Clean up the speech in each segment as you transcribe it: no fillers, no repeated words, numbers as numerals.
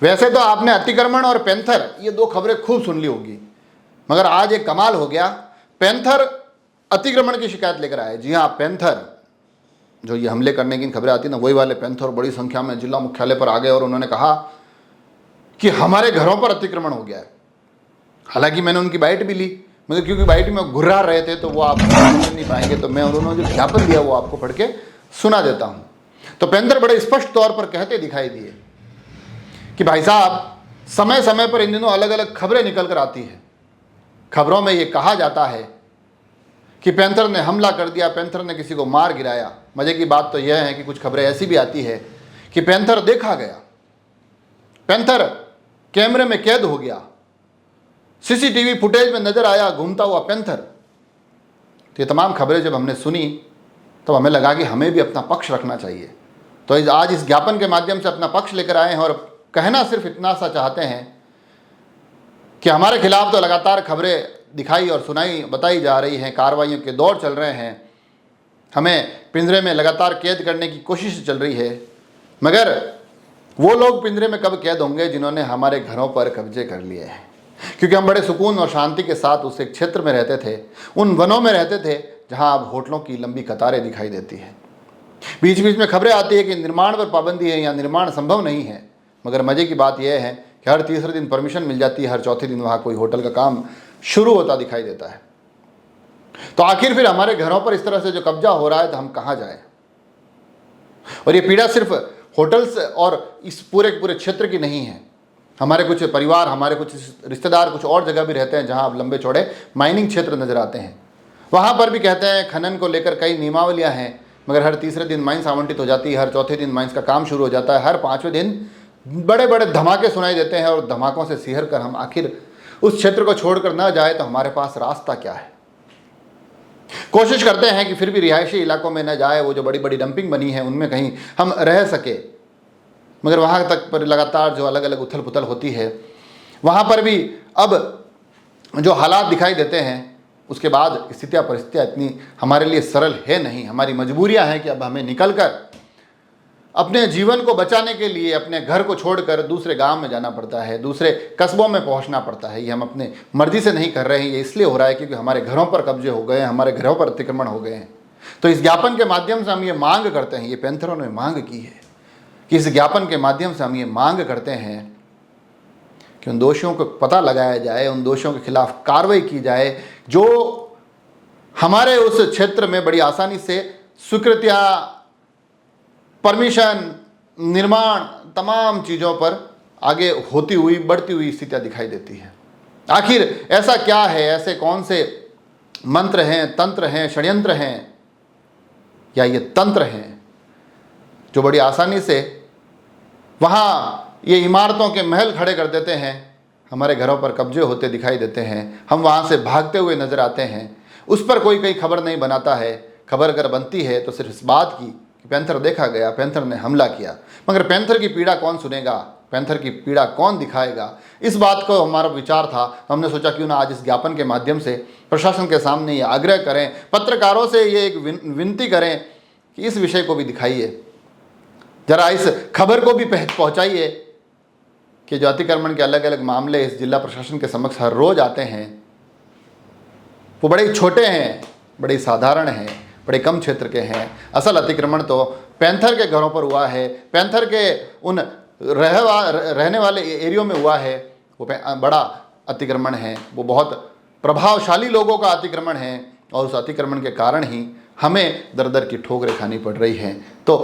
वैसे तो आपने अतिक्रमण और पैंथर ये दो खबरें खूब सुन ली होगी, मगर आज एक कमाल हो गया। पैंथर अतिक्रमण की शिकायत लेकर आए। जी हाँ, पैंथर जो ये हमले करने की खबरें आती ना, वही वाले पैंथर बड़ी संख्या में जिला मुख्यालय पर आ गए और उन्होंने कहा कि हमारे घरों पर अतिक्रमण हो गया है। हालांकि मैंने उनकी बाइट भी ली, मगर क्योंकि बाइट में घुर्रा रहे थे तो वो आप समझ नहीं पाएंगे, तो मैं उन्होंने जो ज्ञापन दिया वो आपको पढ़ के सुना देता हूँ। तो पैंथर बड़े स्पष्ट तौर पर कहते दिखाई दिए कि भाई साहब, समय समय पर इन दिनों अलग अलग खबरें निकल कर आती है। खबरों में ये कहा जाता है कि पैंथर ने हमला कर दिया, पैंथर ने किसी को मार गिराया। मजे की बात तो यह है कि कुछ खबरें ऐसी भी आती है कि पैंथर देखा गया, पैंथर कैमरे में कैद हो गया, सीसीटीवी फुटेज में नजर आया घूमता हुआ पैंथर। तो ये तमाम खबरें जब हमने सुनी तो हमें लगा कि हमें भी अपना पक्ष रखना चाहिए। तो आज इस ज्ञापन के माध्यम से अपना पक्ष लेकर आए हैं और कहना सिर्फ इतना सा चाहते हैं कि हमारे खिलाफ तो लगातार खबरें दिखाई और सुनाई बताई जा रही हैं, कार्रवाइयों के दौर चल रहे हैं, हमें पिंजरे में लगातार कैद करने की कोशिश चल रही है, मगर वो लोग पिंजरे में कब कैद होंगे जिन्होंने हमारे घरों पर कब्जे कर लिए हैं। क्योंकि हम बड़े सुकून और शांति के साथ उस एक क्षेत्र में रहते थे, उन वनों में रहते थे जहां अब होटलों की लंबी कतारें दिखाई देती हैं। बीच बीच में खबरें आती है कि निर्माण पर पाबंदी है या निर्माण संभव नहीं है, मगर मजे की बात यह है कि हर तीसरे दिन परमिशन मिल जाती है, हर चौथे दिन वहां कोई होटल का काम शुरू होता दिखाई देता है। तो आखिर फिर हमारे घरों पर इस तरह से जो कब्जा हो रहा है तो हम कहां जाएं? और ये पीड़ा सिर्फ होटल्स और इस पूरे क्षेत्र की नहीं है। हमारे कुछ परिवार, हमारे कुछ रिश्तेदार कुछ और जगह भी रहते हैं जहां अब लंबे चौड़े माइनिंग क्षेत्र नजर आते हैं। वहां पर भी कहते हैं खनन को लेकर कई नियमावलियां हैं, मगर हर तीसरे दिन माइंस आवंटित हो जाती है, हर चौथे दिन माइंस का काम शुरू हो जाता है, हर पांचवें दिन बड़े बड़े धमाके सुनाई देते हैं और धमाकों से सिहर कर हम आखिर उस क्षेत्र को छोड़कर ना जाए तो हमारे पास रास्ता क्या है? कोशिश करते हैं कि फिर भी रिहायशी इलाकों में न जाए, वो जो बड़ी बड़ी डंपिंग बनी है उनमें कहीं हम रह सके, मगर वहां तक पर लगातार जो अलग अलग उथल पुथल होती है, वहां पर भी अब जो हालात दिखाई देते हैं उसके बाद स्थितियां परिस्थितियां इतनी हमारे लिए सरल है नहीं। हमारी मजबूरियां हैं कि अब हमें निकलकर अपने जीवन को बचाने के लिए अपने घर को छोड़कर दूसरे गांव में जाना पड़ता है, दूसरे कस्बों में पहुंचना पड़ता है। ये हम अपने मर्जी से नहीं कर रहे हैं, ये इसलिए हो रहा है क्योंकि हमारे घरों पर कब्जे हो गए हैं, हमारे घरों पर अतिक्रमण हो गए हैं। तो इस ज्ञापन के माध्यम से हम ये मांग करते हैं, ये पैंथरों ने मांग की है कि इस ज्ञापन के माध्यम से हम ये मांग करते हैं कि उन दोषियों को पता लगाया जाए, उन दोषियों के खिलाफ कार्रवाई की जाए जो हमारे उस क्षेत्र में बड़ी आसानी से स्वीकृतियां, परमिशन, निर्माण, तमाम चीज़ों पर आगे होती हुई बढ़ती हुई स्थितियां दिखाई देती हैं। आखिर ऐसा क्या है, ऐसे कौन से मंत्र हैं, तंत्र हैं, षड्यंत्र हैं या ये तंत्र हैं जो बड़ी आसानी से वहाँ ये इमारतों के महल खड़े कर देते हैं, हमारे घरों पर कब्जे होते दिखाई देते हैं, हम वहाँ से भागते हुए नजर आते हैं। उस पर कोई खबर नहीं बनाता है। खबर अगर बनती है तो सिर्फ इस बात की कि पैंथर देखा गया, पैंथर ने हमला किया, मगर पैंथर की पीड़ा कौन सुनेगा, पैंथर की पीड़ा कौन दिखाएगा? इस बात को हमारा विचार था। हमने सोचा क्यों ना आज इस ज्ञापन के माध्यम से प्रशासन के सामने ये आग्रह करें, पत्रकारों से ये एक विनती करें कि इस विषय को भी दिखाइए, जरा इस खबर को भी पहुंचाइए कि जो अतिक्रमण के अलग अलग मामले इस जिला प्रशासन के समक्ष हर रोज आते हैं वो बड़े छोटे हैं, बड़े साधारण हैं, बड़े कम क्षेत्र के हैं। असल अतिक्रमण तो पैंथर के घरों पर हुआ है, पैंथर के उन रहने वाले एरियो में हुआ है। वो बड़ा अतिक्रमण है, वो बहुत प्रभावशाली लोगों का अतिक्रमण है और उस अतिक्रमण के कारण ही हमें दर दर की ठोकरें खानी पड़ रही हैं। तो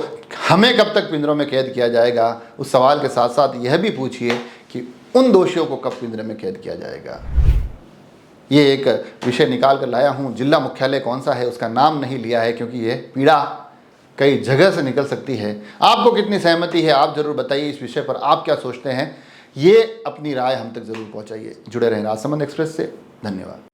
हमें कब तक पिंजरों में कैद किया जाएगा? उस सवाल के साथ साथ यह भी पूछिए कि उन दोषियों को कब पिंजरे में कैद किया जाएगा? ये एक विषय निकाल कर लाया हूँ। जिला मुख्यालय कौन सा है उसका नाम नहीं लिया है क्योंकि ये पीड़ा कई जगह से निकल सकती है। आपको कितनी सहमति है आप जरूर बताइए। इस विषय पर आप क्या सोचते हैं, ये अपनी राय हम तक जरूर पहुँचाइए। जुड़े रहें राजसमंद एक्सप्रेस से। धन्यवाद।